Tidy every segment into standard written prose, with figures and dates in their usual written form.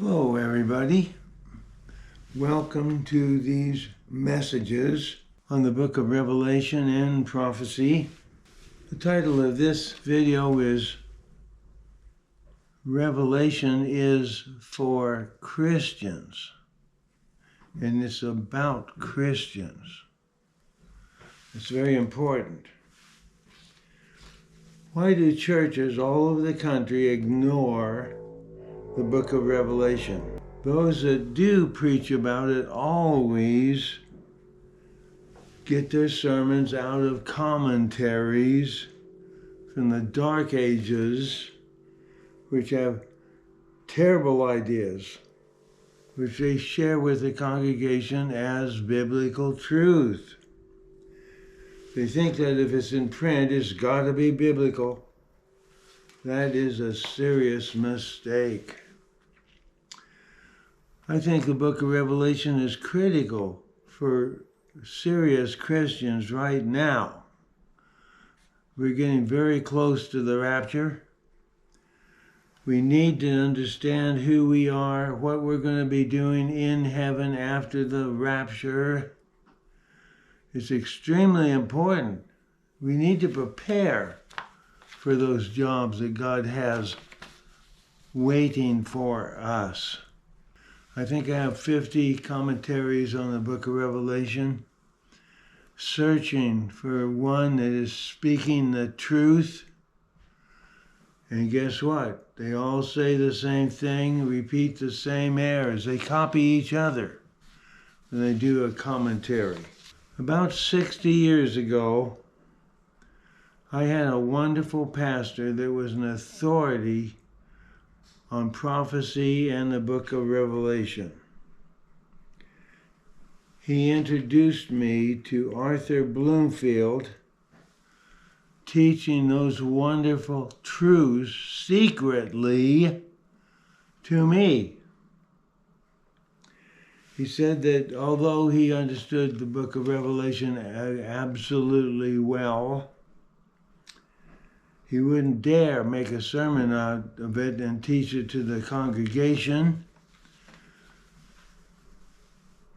Hello, everybody. Welcome to these messages on the book of Revelation and prophecy. The title of this video is Revelation is for Christians, and it's about Christians. It's very important. Why do churches all over the country ignore the book of Revelation? Those that do preach about it always get their sermons out of commentaries from the Dark Ages, which have terrible ideas, which they share with the congregation as biblical truth. They think that if it's in print, it's got to be biblical. That is a serious mistake. I think the book of Revelation is critical for serious Christians right now. We're getting very close to the rapture. We need to understand who we are, what we're going to be doing in heaven after the rapture. It's extremely important. We need to prepare for those jobs that God has waiting for us. I think I have 50 commentaries on the book of Revelation, searching for one that is speaking the truth. And guess what? They all say the same thing, repeat the same errors. They copy each other when they do a commentary. About 60 years ago, I had a wonderful pastor that was an authority on prophecy and the book of Revelation. He introduced me to Arthur Bloomfield, teaching those wonderful truths secretly to me. He said that although he understood the book of Revelation absolutely well, he wouldn't dare make a sermon out of it and teach it to the congregation,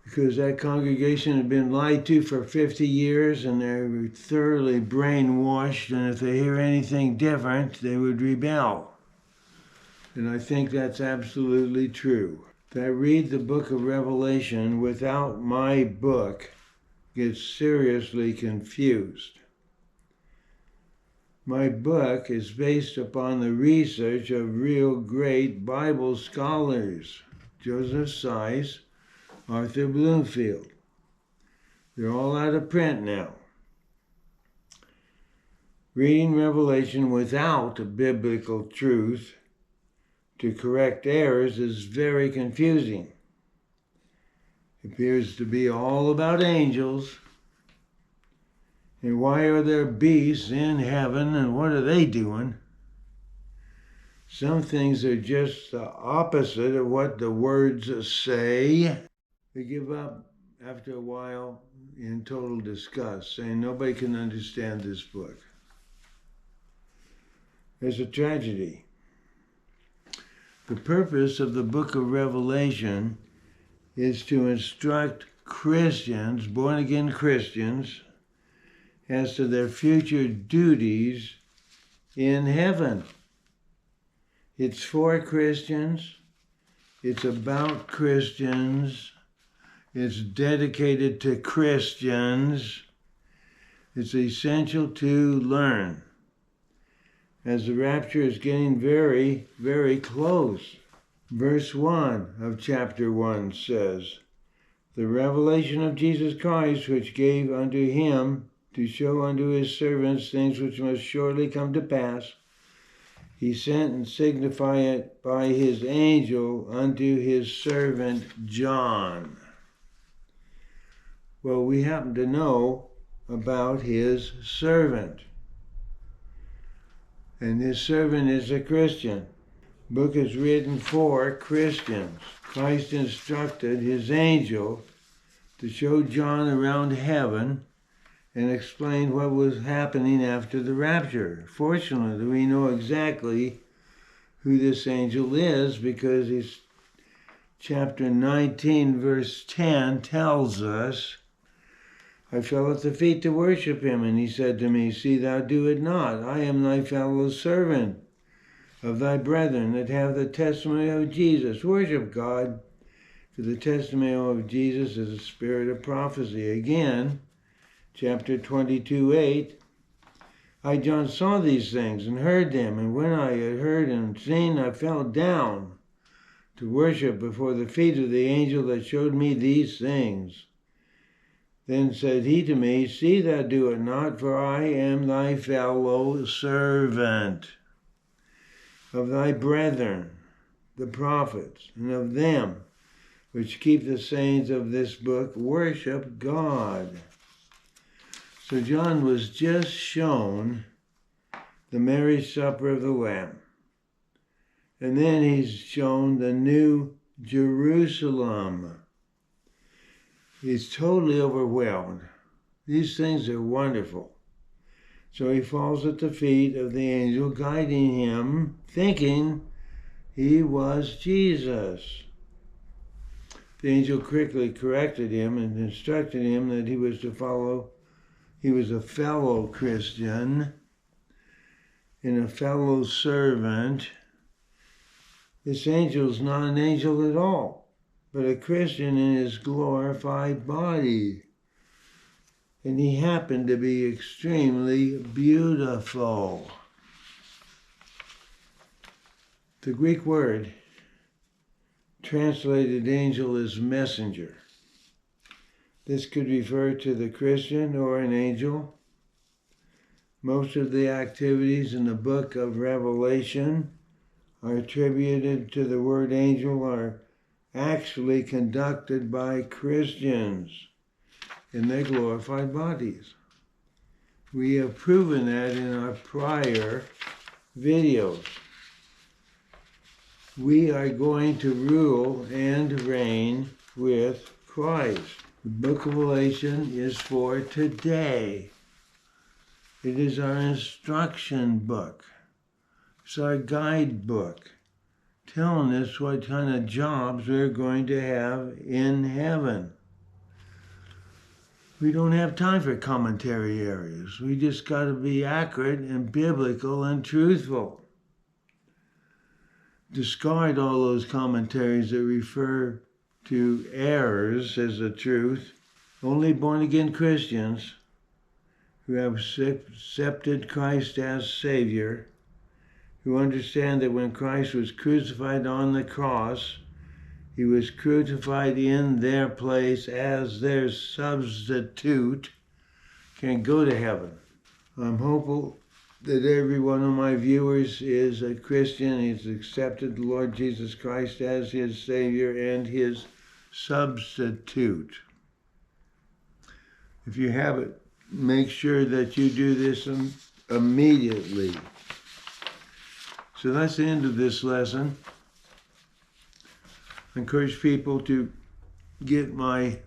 because that congregation had been lied to for 50 years and they were thoroughly brainwashed, and if they hear anything different, they would rebel. And I think that's absolutely true. That read the book of Revelation without my book gets seriously confused. My book is based upon the research of real great Bible scholars, Joseph Seiss, Arthur Bloomfield. They're all out of print now. Reading Revelation without biblical truth to correct errors is very confusing. It appears to be all about angels. And why are there beasts in heaven, and what are they doing? Some things are just the opposite of what the words say. They give up after a while in total disgust, saying nobody can understand this book. There's a tragedy. The purpose of the book of Revelation is to instruct Christians, born-again Christians, as to their future duties in heaven. It's for Christians. It's about Christians. It's dedicated to Christians. It's essential to learn, as the rapture is getting very, very close. Verse 1 of chapter 1 says, "The revelation of Jesus Christ, which gave unto him to show unto his servants things which must shortly come to pass, he sent and signified it by his angel unto his servant John." Well, we happen to know about his servant. And his servant is a Christian. The book is written for Christians. Christ instructed his angel to show John around heaven and explain what was happening after the rapture. Fortunately, we know exactly who this angel is, because he's chapter 19, verse 10 tells us, I fell at the feet to worship him, and he said to me, See thou do it not. I am thy fellow servant of thy brethren that have the testimony of Jesus. Worship God, for the testimony of Jesus is a spirit of prophecy. Again, chapter 22, 8, I, John, saw these things and heard them, and when I had heard and seen, I fell down to worship before the feet of the angel that showed me these things. Then said he to me, See thou do it not, for I am thy fellow servant of thy brethren, the prophets, and of them which keep the sayings of this book, worship God. So John was just shown the marriage supper of the Lamb. And then he's shown the new Jerusalem. He's totally overwhelmed. These things are wonderful. So he falls at the feet of the angel, guiding him, thinking he was Jesus. The angel quickly corrected him and instructed him that he was to follow. He was a fellow Christian and a fellow servant. This angel is not an angel at all, but a Christian in his glorified body. And he happened to be extremely beautiful. The Greek word translated angel is messenger. This could refer to the Christian or an angel. Most of the activities in the book of Revelation are attributed to the word angel are actually conducted by Christians in their glorified bodies. We have proven that in our prior videos. We are going to rule and reign with Christ. The book of Revelation is for today. It is our instruction book. It's our guidebook, telling us what kind of jobs we're going to have in heaven. We don't have time for commentary areas. We just got to be accurate and biblical and truthful. Discard all those commentaries that refer to errors as the truth. Only born-again Christians who have accepted Christ as Savior, who understand that when Christ was crucified on the cross, he was crucified in their place as their substitute, can go to heaven. I'm hopeful that every one of my viewers is a Christian. He's accepted the Lord Jesus Christ as his Savior and his substitute. If you haven't, make sure that you do this immediately. So that's the end of this lesson. I encourage people to get my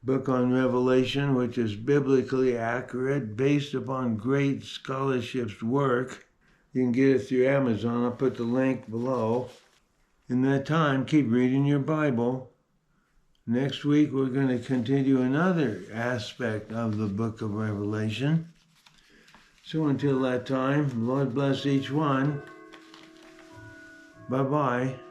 book on Revelation, which is biblically accurate, based upon great scholarship's work. You can get it through Amazon. I'll put the link below. In that time, keep reading your Bible. Next week, we're going to continue another aspect of the book of Revelation. So until that time, Lord bless each one. Bye-bye.